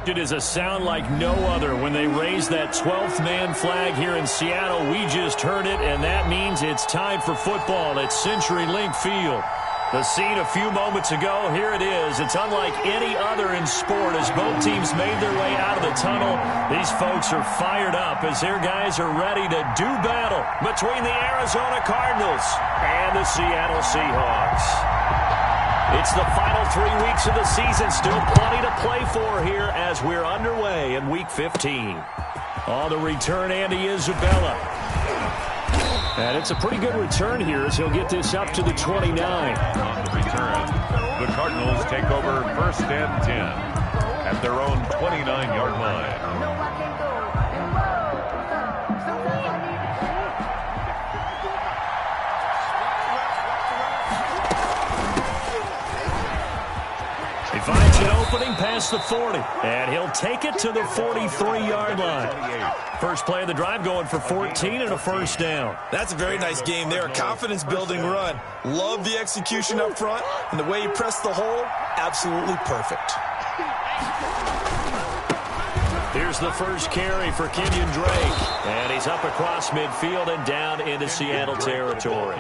It is a sound like no other when they raise that 12th man flag here in Seattle. We just heard it, and that means it's time for football at CenturyLink Field. The scene a few moments ago, here it is. It's unlike any other in sport as both teams made their way out of the tunnel. These folks are fired up as their guys are ready to do battle between the Arizona Cardinals and the Seattle Seahawks. It's the final 3 weeks of the season. Still plenty to play for here as we're underway in Week 15. On the return, Andy Isabella. And it's a pretty good return here as he'll get this up to the 29. On the return, the Cardinals take over 1st and 10 at their own 29-yard line. He finds an opening past the 40, and he'll take it to the 43-yard line. First play of the drive going for 14 and a first down. That's a very nice game there. A confidence-building run. Love the execution up front, and the way he pressed the hole, absolutely perfect. Here's the first carry for Kenyon Drake, and he's up across midfield and down into Seattle territory.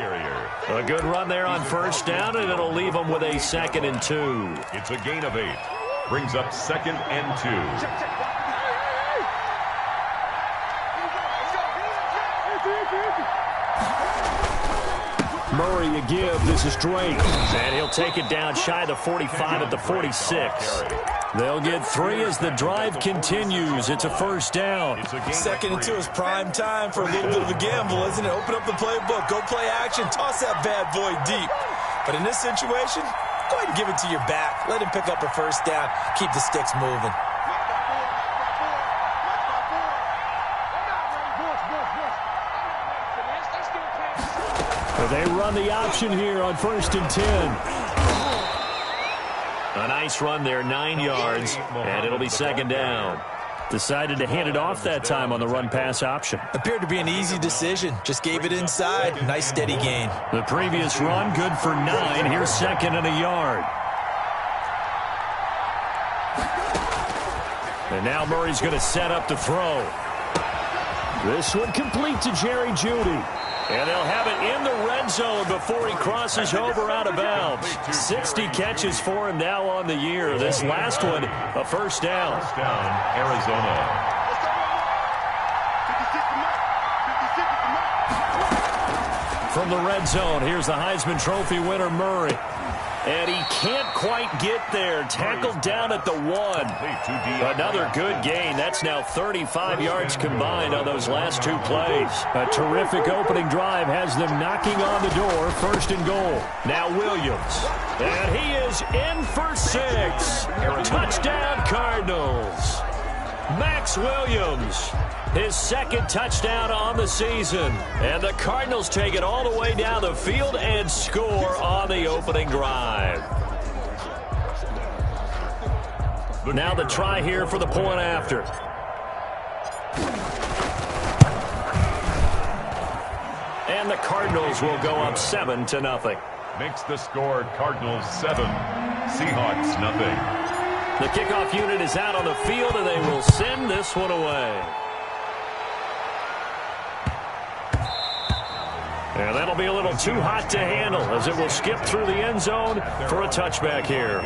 A good run there on first down, and it'll leave him with a 2nd and 2. It's a gain of 8. Brings up 2nd and 2. Murray a give. This is Drake. And he'll take it down shy of the 45 at the 46. They'll get 3 as the drive continues. It's a first down. 2nd and 2 is prime time for a little bit of a gamble, isn't it? Open up the playbook. Go play action. Toss that bad boy deep. But in this situation, go ahead and give it to your back. Let him pick up a first down. Keep the sticks moving. They run the option here on 1st and 10. A nice run there, 9 yards, and it'll be 2nd down. Decided to hand it off that time on the run-pass option. Appeared to be an easy decision. Just gave it inside. Nice, steady gain. The previous run, good for 9. Here's 2nd and a yard. And now Murray's going to set up to throw. This one complete to Jerry Jeudy. And they'll have it in the red zone before he crosses over out of bounds. 60 catches for him now on the year. This last one, a first down. First down, Arizona. From the red zone, here's the Heisman Trophy winner, Murray. And he can't quite get there. Tackled down at the 1. Another good gain. That's now 35 yards combined on those last 2 plays. A terrific opening drive has them knocking on the door. 1st and goal. Now Williams. And he is in for 6. Touchdown Cardinals. Max Williams. His 2nd touchdown on the season. And the Cardinals take it all the way down the field and score on the opening drive. Now the try here for the point after. And the Cardinals will go up 7-0. Makes the score Cardinals 7, Seahawks nothing. The kickoff unit is out on the field, and they will send this one away. And that'll be a little too hot to handle as it will skip through the end zone for a touchback here.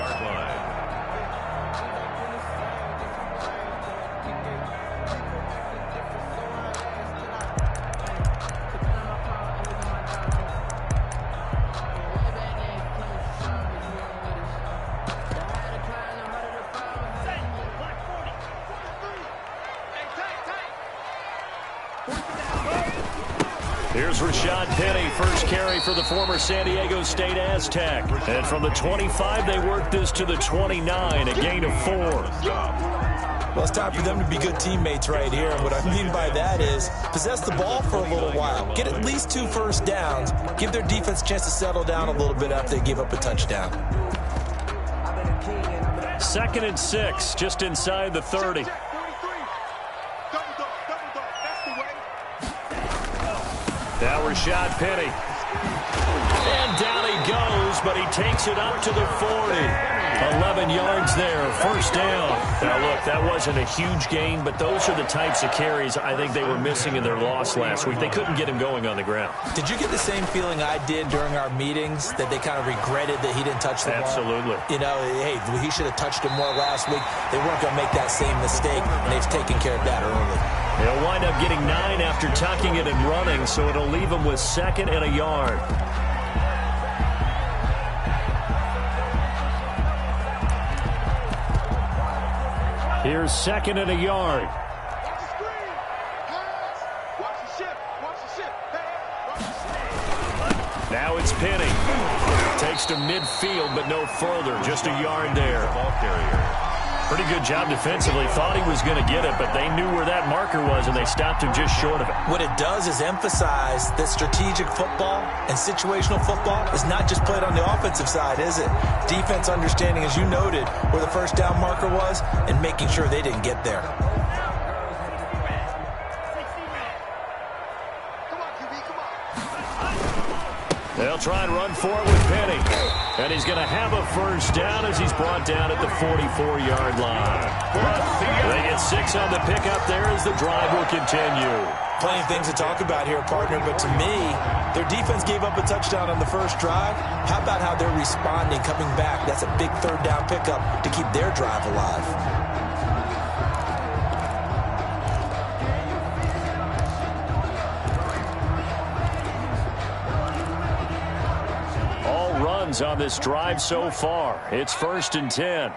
Here's Rashad Penny, first carry for the former San Diego State Aztec. And from the 25, they work this to the 29, a gain of 4. Well, it's time for them to be good teammates right here. And what I mean by that is possess the ball for a little while. Get at least 2 first downs. Give their defense a chance to settle down a little bit after they give up a touchdown. 2nd and 6, just inside the 30. Now Rashad Penny. And down he goes, but he takes it up to the 40. 11 yards there, first down. Now, look, that wasn't a huge gain, but those are the types of carries I think they were missing in their loss last week. They couldn't get him going on the ground. Did you get the same feeling I did during our meetings, that they kind of regretted that he didn't touch the ball? Absolutely. You know, hey, he should have touched it more last week. They weren't going to make that same mistake, and they've taken care of that early. They'll wind up getting 9 after tucking it and running, so it'll leave them with 2nd and a yard. Here's 2nd and a yard. Now it's Penny. Takes to midfield, but no further. Just a yard there. Ball carrier. Pretty good job defensively. Thought he was going to get it, but they knew where that marker was, and they stopped him just short of it. What it does is emphasize that strategic football and situational football is not just played on the offensive side, is it? Defense understanding, as you noted, where the first down marker was and making sure they didn't get there. They'll try and run for it with Penny. And he's going to have a first down as he's brought down at the 44-yard line. They get 6 on the pickup there as the drive will continue. Plenty of things to talk about here, partner, but to me, their defense gave up a touchdown on the first drive. How about how they're responding, coming back? That's a big third down pickup to keep their drive alive. On this drive so far. It's 1st and 10.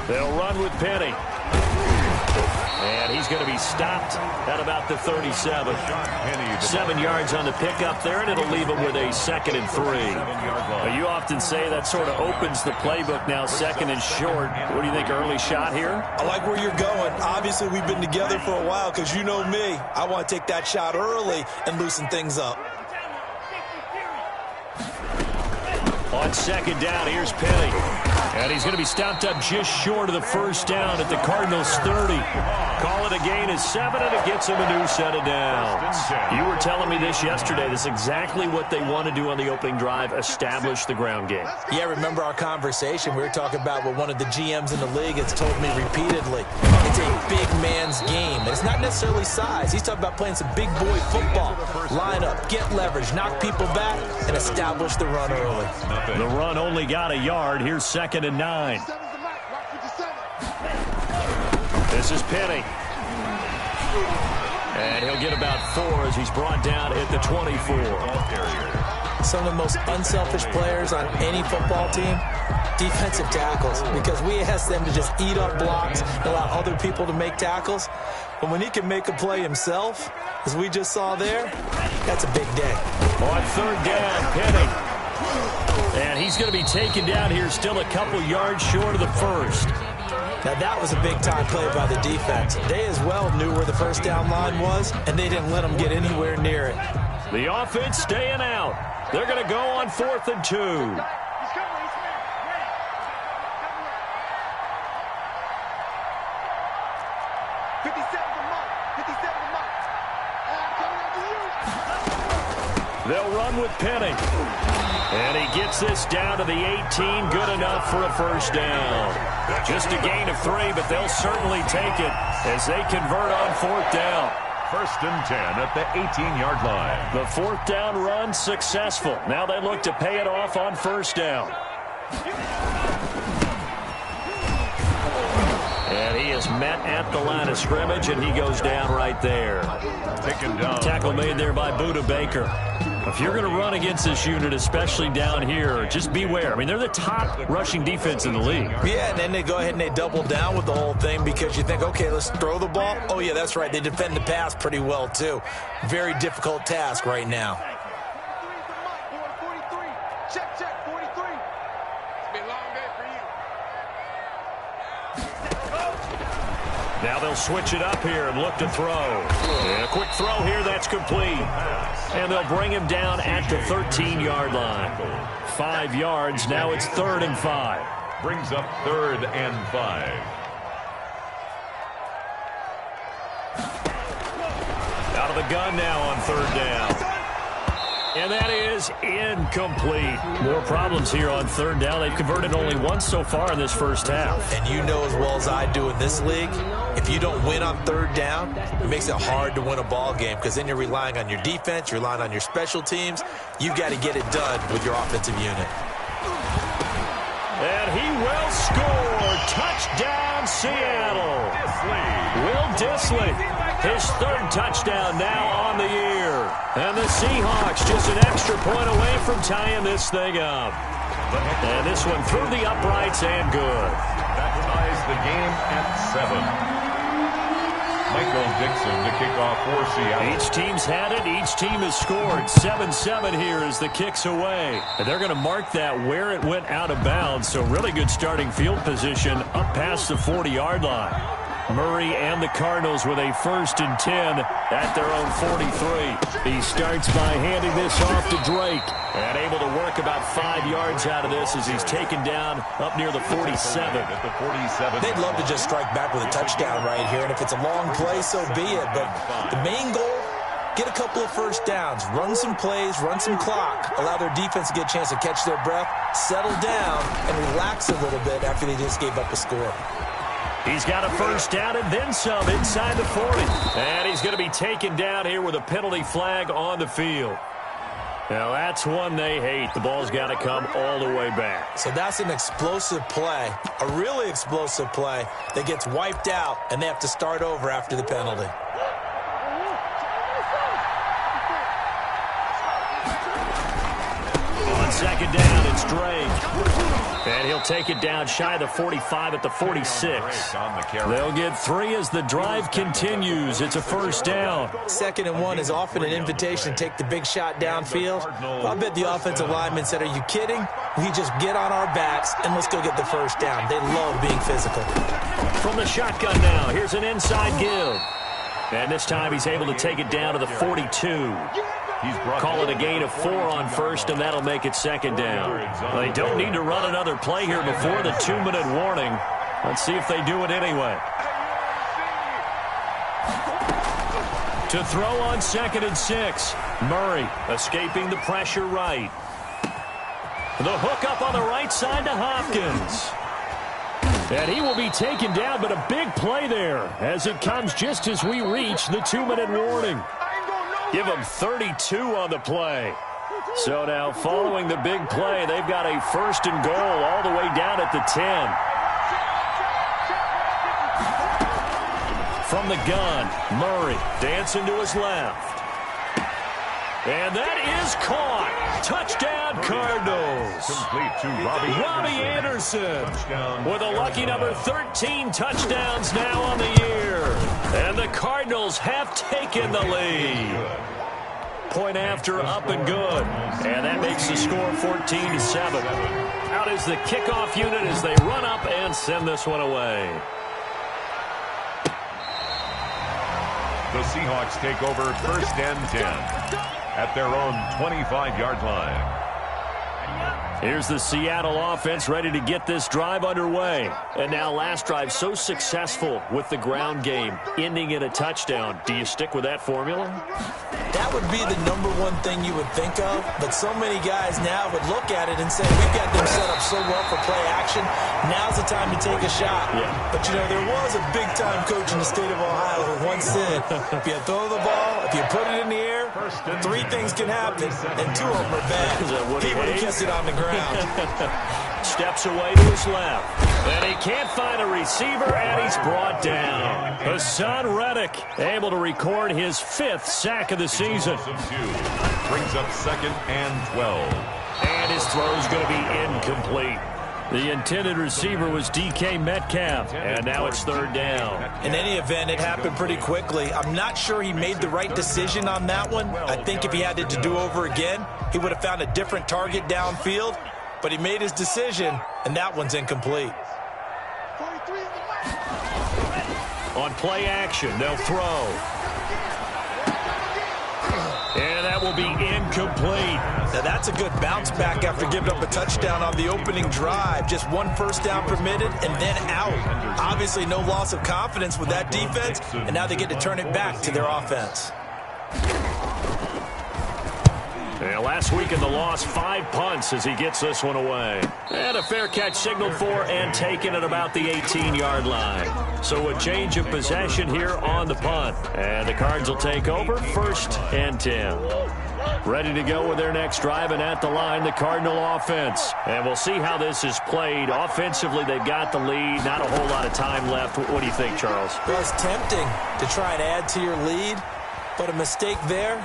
They'll run with Penny. And he's going to be stopped at about the 37. 7 yards on the pickup there, and it'll leave him with a 2nd and 3. But you often say that sort of opens the playbook now, 2nd and short. What do you think, early shot here? I like where you're going. Obviously, we've been together for a while because you know me. I want to take that shot early and loosen things up. On 2nd down, here's Penny. And he's going to be stopped up just short of the first down at the Cardinals' 30. Call it a gain of 7, and it gets him a new set of downs. You were telling me this yesterday. This is exactly what they want to do on the opening drive, establish the ground game. Yeah, remember our conversation. We were talking about what one of the GMs in the league has told me repeatedly. It's a big man's game. And it's not necessarily size. He's talking about playing some big boy football. Line up, get leverage, knock people back, and establish the run early. The run only got a yard. Here's 2nd and 9. This is Penny. And he'll get about 4 as he's brought down at the 24. Some of the most unselfish players on any football team, defensive tackles, because we ask them to just eat up blocks and allow other people to make tackles. But when he can make a play himself, as we just saw there, that's a big day. On 3rd down, Penny. And he's going to be taken down here, still a couple yards short of the first. Now, that was a big-time play by the defense. They as well knew where the first down line was, and they didn't let them get anywhere near it. The offense staying out. They're going to go on 4th and 2. They'll run with Penny. And he gets this down to the 18, good enough for a first down. Just a gain of 3, but they'll certainly take it as they convert on 4th down. 1st and 10 at the 18-yard line. The 4th down run successful. Now they look to pay it off on 1st down. And he is met at the line of scrimmage, and he goes down right there. Taken down. Tackle made there by Budda Baker. If you're going to run against this unit, especially down here, just beware. I mean, they're the top rushing defense in the league. Yeah, and then they go ahead and they double down with the whole thing because you think, okay, let's throw the ball. Oh, yeah, that's right. They defend the pass pretty well, too. Very difficult task right now. Check, 43. It's been a long day for you. Now they'll switch it up here and look to throw. And a quick throw here, that's complete. And they'll bring him down at the 13-yard line. 5 yards, now it's 3rd and 5. Brings up 3rd and 5. Out of the gun now on third down. And that is incomplete. More problems here on third down. They've converted only once so far in this first half. And you know as well as I do in this league, if you don't win on third down, it makes it hard to win a ball game because then you're relying on your defense, you're relying on your special teams. You've got to get it done with your offensive unit. And he will score. Touchdown, Seattle. Will Dissly, his third touchdown now on the year. And the Seahawks just an extra point away from tying this thing up. And this one through the uprights and good. That ties the game at 7. Michael Dixon to kick off for Seattle. Each team's had it. Each team has scored. 7-7 here as the kick's away. And they're going to mark that where it went out of bounds. So really good starting field position up past the 40-yard line. Murray and the Cardinals with a 1st and 10 at their own 43. He starts by handing this off to Drake. And able to work about 5 yards out of this as he's taken down up near the 47. At the 47. They'd love to just strike back with a touchdown right here. And if it's a long play, so be it. But the main goal, get a couple of first downs. Run some plays, run some clock. Allow their defense to get a chance to catch their breath, settle down, and relax a little bit after they just gave up a score. He's got a first down and then some inside the 40. And he's going to be taken down here with a penalty flag on the field. Now, that's one they hate. The ball's got to come all the way back. So that's an explosive play, a really explosive play that gets wiped out, and they have to start over after the penalty. On second down, it's Drake. And he'll take it down shy of the 45 at the 46. They'll get 3 as the drive continues. It's a first down. 2nd and 1 is often an invitation to take the big shot downfield. I bet the offensive linemen said, are you kidding? We just get on our backs and let's go get the first down. They love being physical. From the shotgun now, here's an inside give. And this time he's able to take it down to the 42. Call it a gain of 4 on first, and that'll make it 2nd down. They don't need to run another play here before the 2-minute warning. Let's see if they do it anyway. To throw on 2nd and 6. Murray escaping the pressure right. The hook up on the right side to Hopkins. And he will be taken down, but a big play there as it comes just as we reach the 2-minute warning. Give them 32 on the play. So now following the big play, they've got a 1st and goal all the way down at the 10. From the gun, Murray dancing to his left. And that is caught. Touchdown, Cardinals. Complete to Robbie Anderson with a lucky number 13 touchdowns now on the year. And the Cardinals have taken the lead. Point after up and good. And that makes the score 14-7. Out is the kickoff unit as they run up and send this one away. The Seahawks take over 1st and 10 at their own 25-yard line. Here's the Seattle offense ready to get this drive underway. And now last drive so successful with the ground game, ending in a touchdown. Do you stick with that formula? That would be the #1 thing you would think of, but so many guys now would look at it and say, we've got them set up so well for play action, now's the time to take a shot. Yeah. But, you know, there was a big-time coach in the state of Ohio who once said, if you throw the ball, if you put it in the air, 3 things can happen, and 2 of them are bad. He would have kept it on the ground. Steps away to his left. And he can't find a receiver, and he's brought down. Hassan Reddick able to record his 5th sack of the season. Brings up 2nd and 12. And his throw is going to be incomplete. The intended receiver was DK Metcalf, and now it's 3rd down. In any event, it happened pretty quickly. I'm not sure he made the right decision on that one. I think if he had it to do over again, he would have found a different target downfield. But he made his decision, and that one's incomplete. On play action, they'll throw. And that will be incomplete. Now that's a good bounce back after giving up a touchdown on the opening drive. Just 1 first down permitted and then out. Obviously no loss of confidence with that defense, and now they get to turn it back to their offense. And last week in the loss, 5 punts as he gets this one away. And a fair catch signaled for and taken at about the 18-yard line. So a change of possession here on the punt. And the Cards will take over 1st and 10. Ready to go with their next drive, and at the line, the Cardinal offense. And we'll see how this is played. Offensively, they've got the lead. Not a whole lot of time left. What do you think, Charles? Well, it's tempting to try and add to your lead, but a mistake there,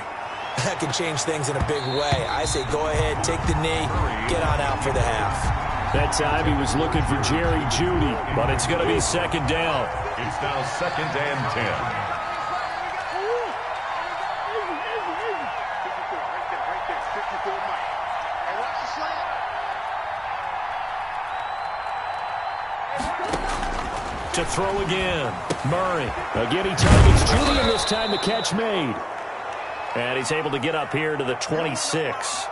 that can change things in a big way. I say go ahead, take the knee, get on out for the half. That time he was looking for Jerry Jeudy, but it's going to be 2nd down. It's now 2nd and 10. To throw again. Murray. Again, he targets Julian, this time the catch made. And he's able to get up here to the 26.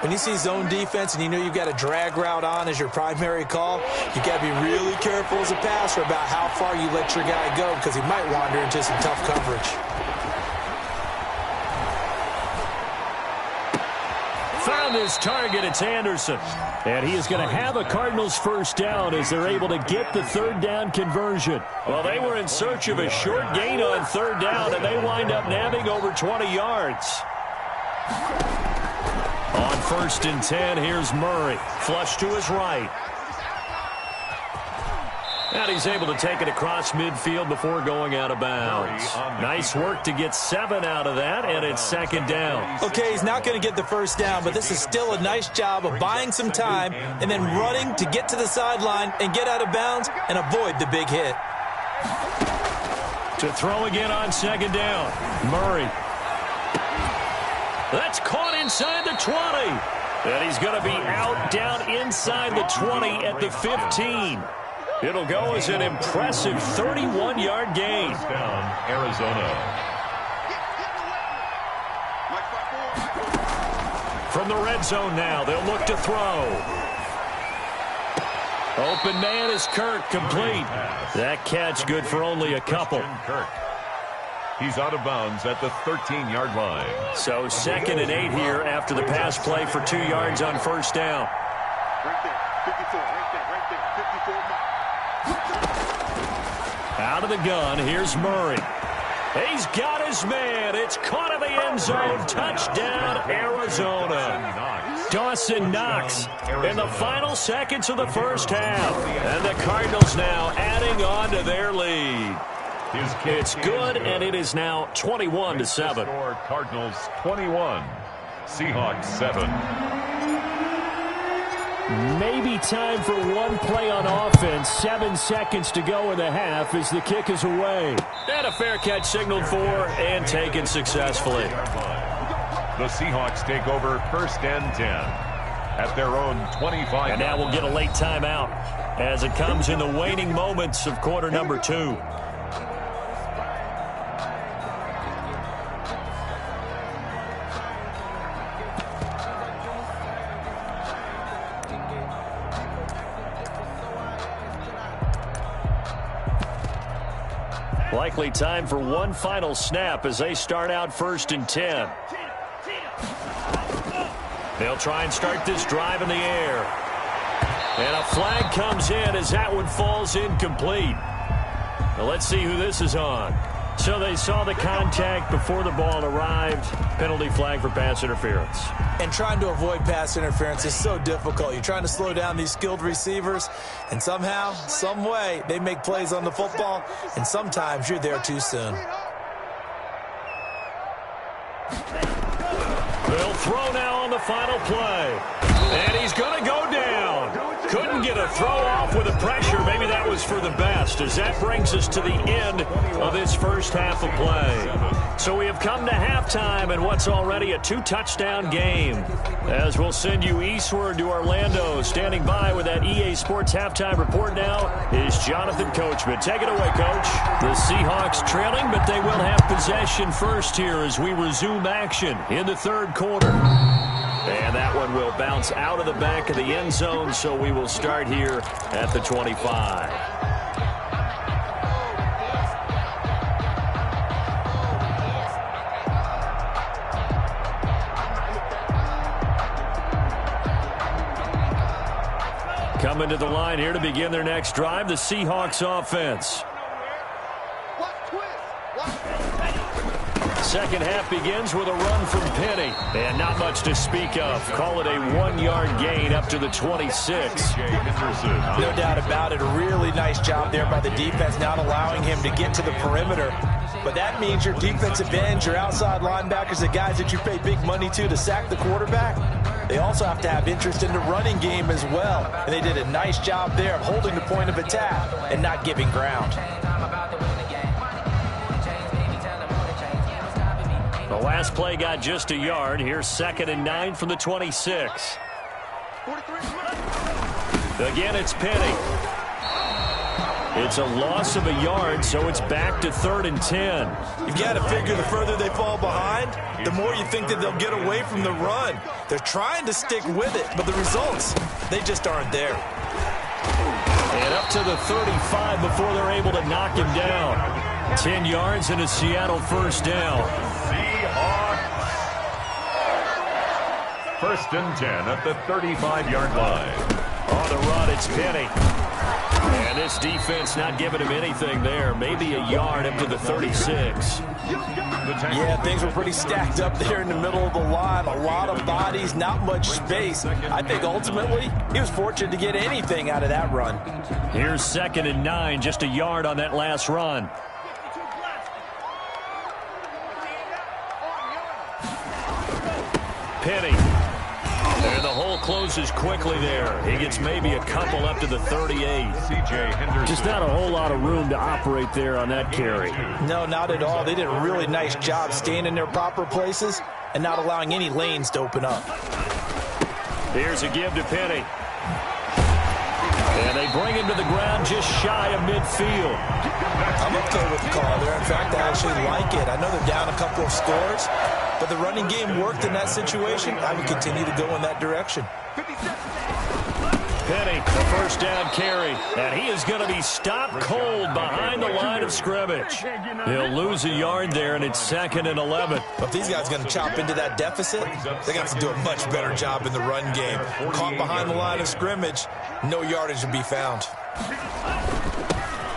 When you see zone defense and you know you've got a drag route on as your primary call, you've got to be really careful as a passer about how far you let your guy go because he might wander into some tough coverage. Found his target. It's Anderson. And he is going to have a Cardinals 1st down as they're able to get the 3rd down conversion. Well, they were in search of a short gain on 3rd down, and they wind up nabbing over 20 yards. On 1st and 10, here's Murray. Flush to his right. And he's able to take it across midfield before going out of bounds. Nice work to get 7 out of that, and it's 2nd down. Okay, he's not going to get the 1st down, but this is still a nice job of buying some time and then running to get to the sideline and get out of bounds and avoid the big hit. To throw again on 2nd down. Murray. That's caught inside the 20. And he's going to be out down inside the 20 at the 15. It'll go as an impressive 31-yard gain. Down, Arizona. From the red zone now, they'll look to throw. Open man is Kirk, complete. That catch good for only a couple. Kirk. He's out of bounds at the 13-yard line. So 2nd and 8 here after the pass play for 2 yards on 1st down. Right there, 54, right there, 54 miles. Out of the gun, here's Murray. He's got his man. It's caught in the end zone. Touchdown, Arizona. Dawson Knox in the final seconds of the 1st half. And the Cardinals now adding on to their lead. It's good, and it is now 21-7. Cardinals 21, Seahawks 7. Maybe time for one play on offense. 7 seconds to go in the half as the kick is away. And a fair catch signaled for and taken successfully. The Seahawks take over 1st and 10 at their own 25. And now we'll get a late timeout as it comes in the waning moments of quarter number 2. Likely time for one final snap as they start out 1st and 10. They'll try and start this drive in the air. And a flag comes in as that one falls incomplete. Now let's see who this is on. So they saw the contact before the ball arrived. Penalty flag for pass interference. And trying to avoid pass interference is so difficult. You're trying to slow down these skilled receivers, and somehow, some way, they make plays on the football, and sometimes you're there too soon. They'll throw now on the final play. And he's going to go down. Couldn't get a throw off with the pressure. Maybe that was for the best, as that brings us to the end of this 1st half of play. So we have come to halftime in what's already a 2-touchdown game. As we'll send you eastward to Orlando. Standing by with that EA Sports halftime report now is Jonathan Coachman. Take it away, Coach. The Seahawks trailing, but they will have possession first here as we resume action in the 3rd quarter. And that one will bounce out of the back of the end zone, so we will start here at the 25. Coming to the line here to begin their next drive, the Seahawks offense. Second half begins with a run from Penny. And not much to speak of. Call it a 1-yard gain up to the 26. No doubt about it. A really nice job there by the defense, not allowing him to get to the perimeter. But that means your defensive ends, your outside linebackers, the guys that you pay big money to sack the quarterback, they also have to have interest in the running game as well. And they did a nice job there of holding the point of attack and not giving ground. The last play got just a yard. Here's 2nd and 9 from the 26. Again, it's Penny. It's a loss of a yard, so it's back to 3rd and 10. You've got to figure the further they fall behind, the more you think that they'll get away from the run. They're trying to stick with it, but the results, they just aren't there. And up to the 35 before they're able to knock him down. 10 yards and a Seattle first down. First and 10 at the 35-yard line. On the run, it's Penny. And this defense not giving him anything there. Maybe a yard up to the 36. Yeah, things were pretty stacked up there in the middle of the line. A lot of bodies, not much space. I think ultimately he was fortunate to get anything out of that run. Here's 2nd and 9, just a yard on that last run. Penny. And the hole closes quickly there. He gets maybe a couple up to the 38. C.J. Henderson. Just not a whole lot of room to operate there on that carry. No, not at all. They did a really nice job staying in their proper places and not allowing any lanes to open up. Here's a give to Penny. And they bring him to the ground just shy of midfield. I'm okay with the call there. In fact, I actually like it. I know they're down a couple of scores, but the running game worked in that situation. I would continue to go in that direction. Penny, the first down carry. And he is going to be stopped cold behind the line of scrimmage. He'll lose a yard there, and it's 2nd and 11. But if these guys are going to chop into that deficit, they're going to have to do a much better job in the run game. Caught behind the line of scrimmage, no yardage to be found.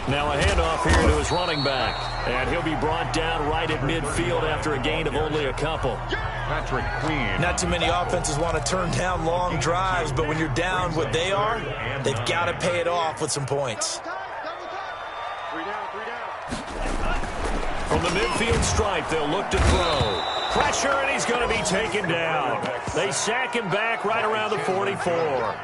Now a handoff here to his running back. And he'll be brought down right at midfield after a gain of only a couple. Patrick Queen. Not too many offenses want to turn down long drives, but when you're down what they are, they've got to pay it off with some points. From the midfield stripe, they'll look to throw. Pressure, and he's going to be taken down. They sack him back right around the 44.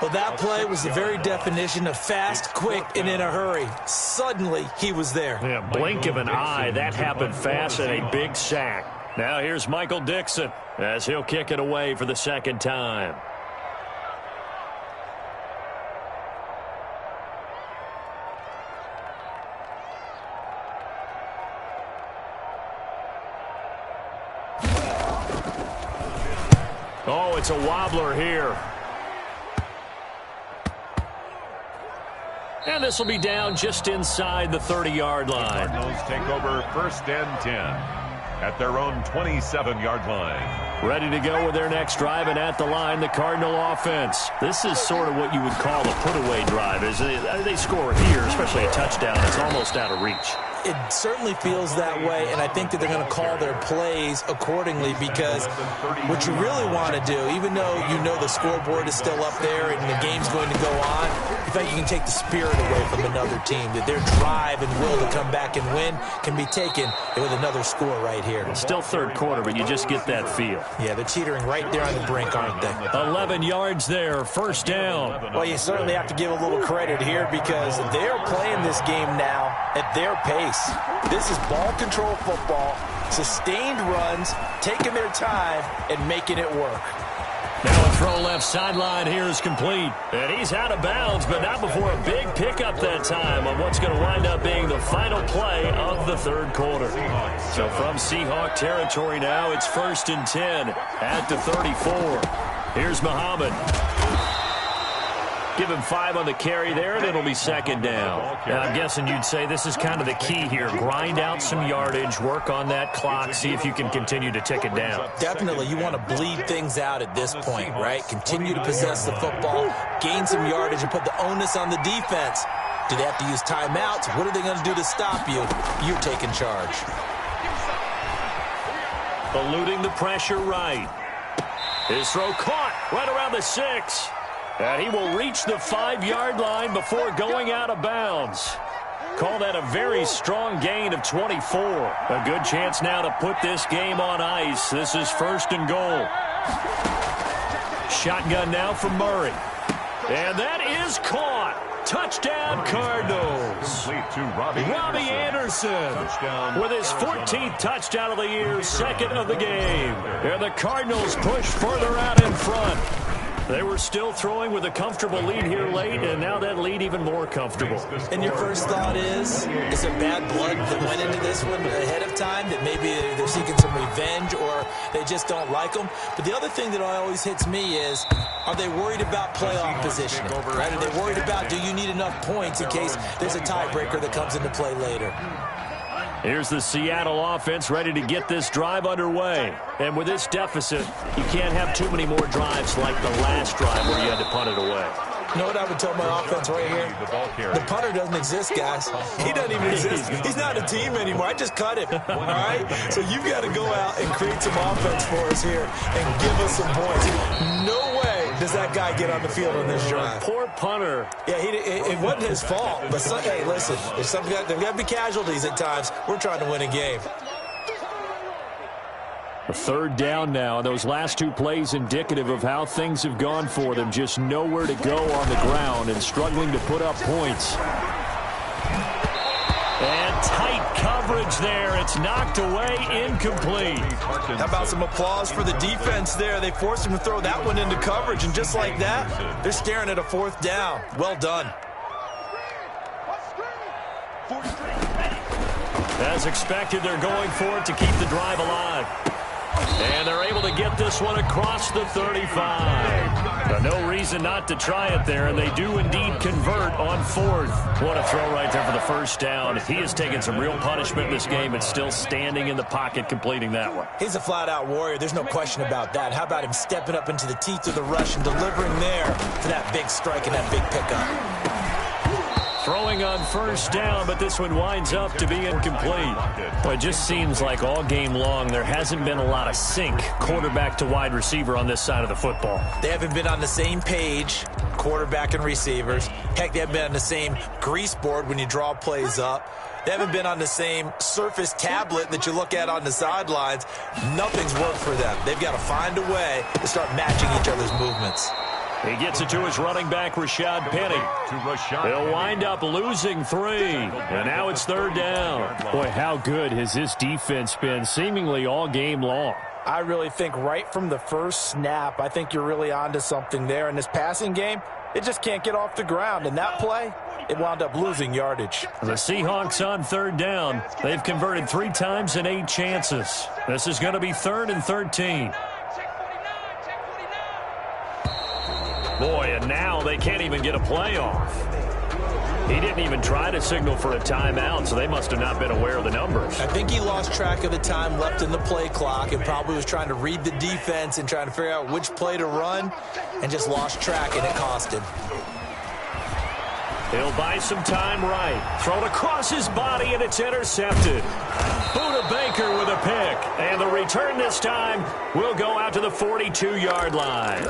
Well, that play was the very definition of fast, quick, and in a hurry. Suddenly, he was there. Yeah, blink of an eye. That happened fast and a big sack. Now here's Michael Dixon as he'll kick it away for the 2nd time. Oh, it's a wobbler here. And this will be down just inside the 30-yard line. The Cardinals take over 1st and 10 at their own 27-yard line. Ready to go with their next drive, and at the line, the Cardinal offense. This is sort of what you would call a put-away drive. They score here, especially a touchdown. It's almost out of reach. It certainly feels that way, and I think that they're going to call their plays accordingly, because what you really want to do, even though you know the scoreboard is still up there and the game's going to go on, I think you can take the spirit away from another team, that their drive and will to come back and win can be taken with another score right here. It's still 3rd quarter, but you just get that feel. Yeah, they're teetering right there on the brink, aren't they? 11 yards there, 1st down. Well, you certainly have to give a little credit here, because they're playing this game now at their pace. This is ball control football, sustained runs, taking their time, and making it work. Now a throw left sideline here is complete. And he's out of bounds, but not before a big pickup that time on what's going to wind up being the final play of the 3rd quarter. So from Seahawk territory now, it's 1st and 10 at the 34. Here's Muhammad. Give him 5 on the carry there, and it'll be second down. And I'm guessing you'd say this is kind of the key here. Grind out some yardage, work on that clock, see if you can continue to tick it down. Definitely. You want to bleed things out at this point, right? Continue to possess the football, gain some yardage, and put the onus on the defense. Do they have to use timeouts? What are they going to do to stop you? You're taking charge. Eluding the pressure right. His throw caught right around the 6. And he will reach the 5-yard line before going out of bounds. Call that a very strong gain of 24. A good chance now to put this game on ice. This is 1st and goal. Shotgun now from Murray. And that is caught. Touchdown, Cardinals. Robbie Anderson with his 14th touchdown of the year, 2nd of the game. And the Cardinals push further out in front. They were still throwing with a comfortable lead here late, and now that lead even more comfortable. And your first thought is there bad blood that went into this one ahead of time, that maybe they're seeking some revenge or they just don't like them? But the other thing that always hits me is, are they worried about playoff positioning? Right? Are they worried about, do you need enough points in case there's a tiebreaker that comes into play later? Here's the Seattle offense ready to get this drive underway. And with this deficit, you can't have too many more drives like the last drive where you had to punt it away. You know what I would tell my offense right here? The punter doesn't exist, guys. He doesn't even exist. He's not a team anymore. I just cut him, all right? So you've got to go out and create some offense for us here and give us some points. No way does that guy get on the field on this drive. Poor punter. Yeah, it wasn't his fault. But, hey, listen, there's got to be casualties at times. We're trying to win a game. A 3rd down now. Those last 2 plays indicative of how things have gone for them. Just nowhere to go on the ground and struggling to put up points. And tight coverage there. It's knocked away, incomplete. How about some applause for the defense there? They forced him to throw that one into coverage, and just like that, they're staring at a 4th down. Well done. As expected, they're going for it to keep the drive alive. And they're able to get this one across the 35. But no reason not to try it there, and they do indeed convert on 4th. What a throw right there for the 1st down. He has taken some real punishment in this game and still standing in the pocket completing that one. He's a flat-out warrior. There's no question about that. How about him stepping up into the teeth of the rush and delivering there for that big strike and that big pickup. Throwing on 1st down, but this one winds up to be incomplete. Well, it just seems like all game long there hasn't been a lot of sync quarterback to wide receiver on this side of the football. They haven't been on the same page, quarterback and receivers. Heck, they haven't been on the same grease board when you draw plays up. They haven't been on the same Surface tablet that you look at on the sidelines. Nothing's worked for them. They've got to find a way to start matching each other's movements. He gets it to his running back, Rashad Penny. He'll wind up losing 3. And now it's 3rd down. Boy, how good has this defense been seemingly all game long? I really think right from the first snap, I think you're really onto something there. In this passing game, it just can't get off the ground. And that play, it wound up losing yardage. The Seahawks on 3rd down. They've converted 3 times in 8 chances. This is going to be 3rd and 13. Boy, and now they can't even get a play off. He didn't even try to signal for a timeout, so they must have not been aware of the numbers. I think he lost track of the time left in the play clock and probably was trying to read the defense and trying to figure out which play to run and just lost track, and it cost him. He'll buy some time right. Thrown across his body, and it's intercepted. Budda Baker with a pick. And the return this time will go out to the 42-yard line.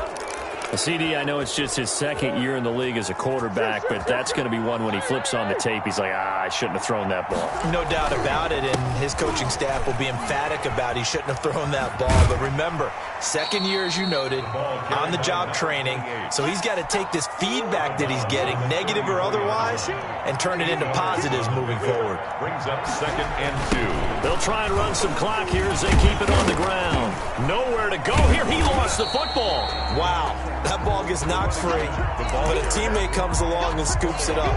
CD, I know it's just his 2nd year in the league as a quarterback, but that's going to be one when he flips on the tape. He's like, I shouldn't have thrown that ball. No doubt about it, and his coaching staff will be emphatic about he shouldn't have thrown that ball. But remember, 2nd year, as you noted, on-the-job training. So he's got to take this feedback that he's getting, negative or otherwise, and turn it into positives moving forward. Brings up 2nd and 2. They'll try and run some clock here as they keep it on the ground. Nowhere to go here. He lost the football. Wow. That ball gets knocked free, but a teammate comes along and scoops it up.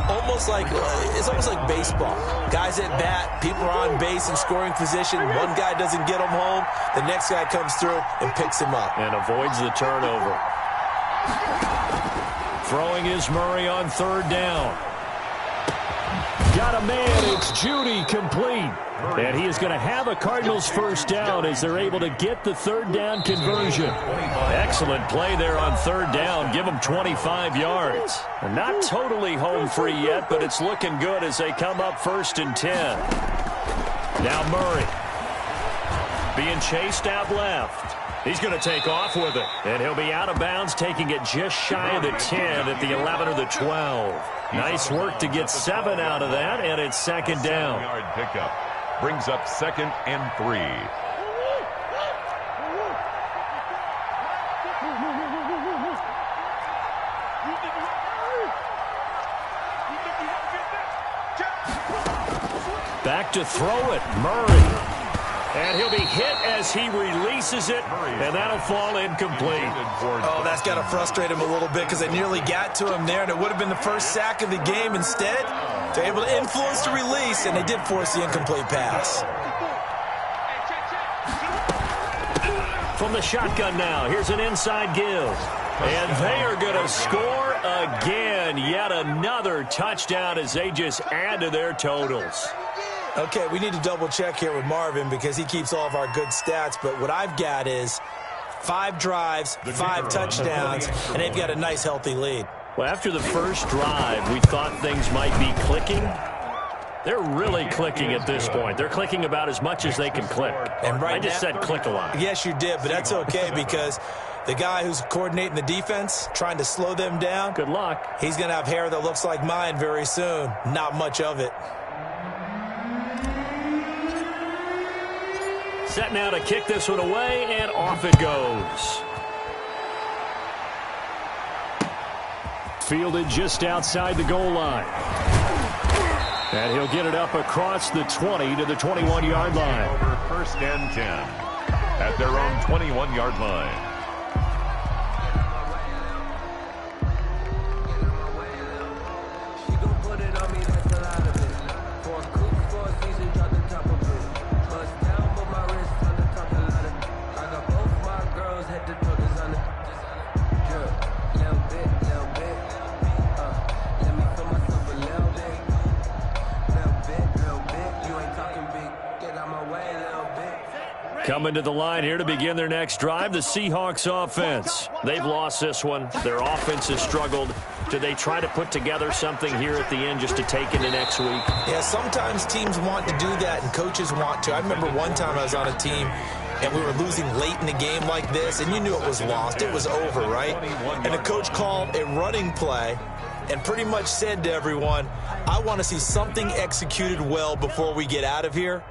It's almost like baseball. Guys at bat, people are on base in scoring position. One guy doesn't get him home. The next guy comes through and picks him up. And avoids the turnover. Throwing is Murray on third down. Got a man. It's Judy, complete. And he is going to have a Cardinals first down as they're able to get the third down conversion. Excellent play there on third down. Give them 25 yards. They're not totally home free yet, but it's looking good as they come up 1st and 10. Now Murray being chased out left. He's going to take off with it. And he'll be out of bounds, taking it just shy of the 10 at the 11 or the 12. Nice work to get 7 out of that, and it's 2nd down. 7-yard pickup. Brings up 2nd and 3. Back to throw it, Murray. And he'll be hit as he releases it, and that'll fall incomplete. Oh, that's got to frustrate him a little bit because they nearly got to him there, and it would have been the first sack of the game. Instead, they're able to influence the release, and they did force the incomplete pass. From the shotgun now, here's an inside give. And they are going to score again. Yet another touchdown as they just add to their totals. Okay, we need to double-check here with Marvin because he keeps all of our good stats. But what I've got is 5 drives, 5 touchdowns, and they've got a nice, healthy lead. Well, after the first drive, we thought things might be clicking. They're really clicking at this point. They're clicking about as much as they can click. And right I just said click a lot. Yes, you did, but that's okay because the guy who's coordinating the defense, trying to slow them down, good luck. He's going to have hair that looks like mine very soon. Not much of it. Set now to kick this one away, and off it goes. Fielded just outside the goal line. And he'll get it up across the 20 to the 21-yard line. Over 1st and 10 at their own 21-yard line. Coming to the line here to begin their next drive, the Seahawks offense. They've lost this one. Their offense has struggled. Do they try to put together something here at the end just to take into next week? Yeah, sometimes teams want to do that and coaches want to. I remember one time I was on a team and we were losing late in the game like this, and you knew it was lost. It was over, right? And the coach called a running play and pretty much said to everyone, I want to see something executed well before we get out of here.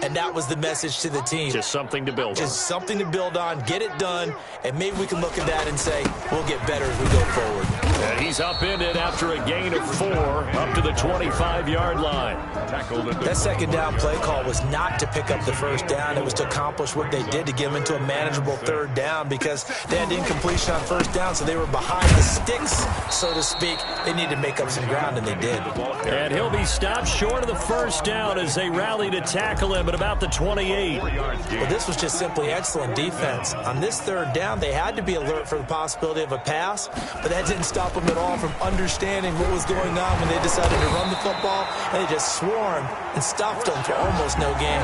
And that was the message to the team. Just something to build on. Just something to build on, get it done, and maybe we can look at that and say, we'll get better as we go forward. And he's upended after a gain of 4 up to the 25-yard line. That 2nd down play call was not to pick up the first down. It was to accomplish what they did to get them into a manageable 3rd down because they had incompletion on 1st down, so they were behind the sticks, so to speak. They needed to make up some ground, and they did. And he'll be stopped short of the 1st down as they rally to tackle him at about the 28. Well, this was just simply excellent defense. On this 3rd down, they had to be alert for the possibility of a pass, but that didn't stop them at all from understanding what was going on when they decided to run the football, and they just swarmed and stuffed them for almost no gain.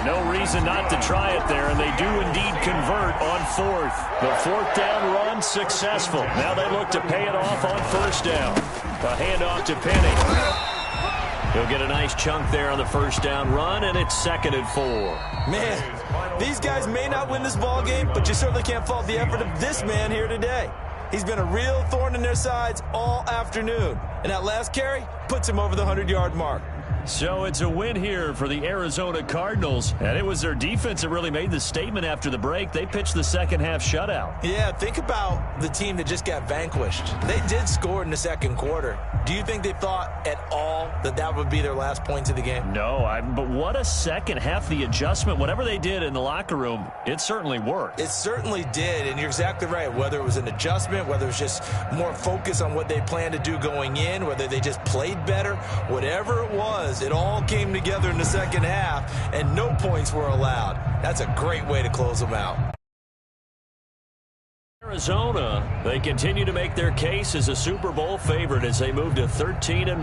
No reason not to try it there, and they do indeed convert on 4th. The 4th down run successful. Now they look to pay it off on 1st down. A handoff to Penny. He'll get a nice chunk there on the 1st down run, and it's 2nd and 4. Man, these guys may not win this ball game, but you certainly can't fault the effort of this man here today. He's been a real thorn in their sides all afternoon. And that last carry puts him over the 100-yard mark. So it's a win here for the Arizona Cardinals. And it was their defense that really made the statement after the break. They pitched the second-half shutout. Yeah, think about the team that just got vanquished. They did score in the 2nd quarter. Do you think they thought at all that that would be their last points of the game? No, but what a second half. The adjustment, whatever they did in the locker room, it certainly worked. It certainly did, and you're exactly right. Whether it was an adjustment, whether it was just more focus on what they planned to do going in, whether they just played better, whatever it was, it all came together in the 2nd half, and no points were allowed. That's a great way to close them out. Arizona, they continue to make their case as a Super Bowl favorite as they move to 13-1.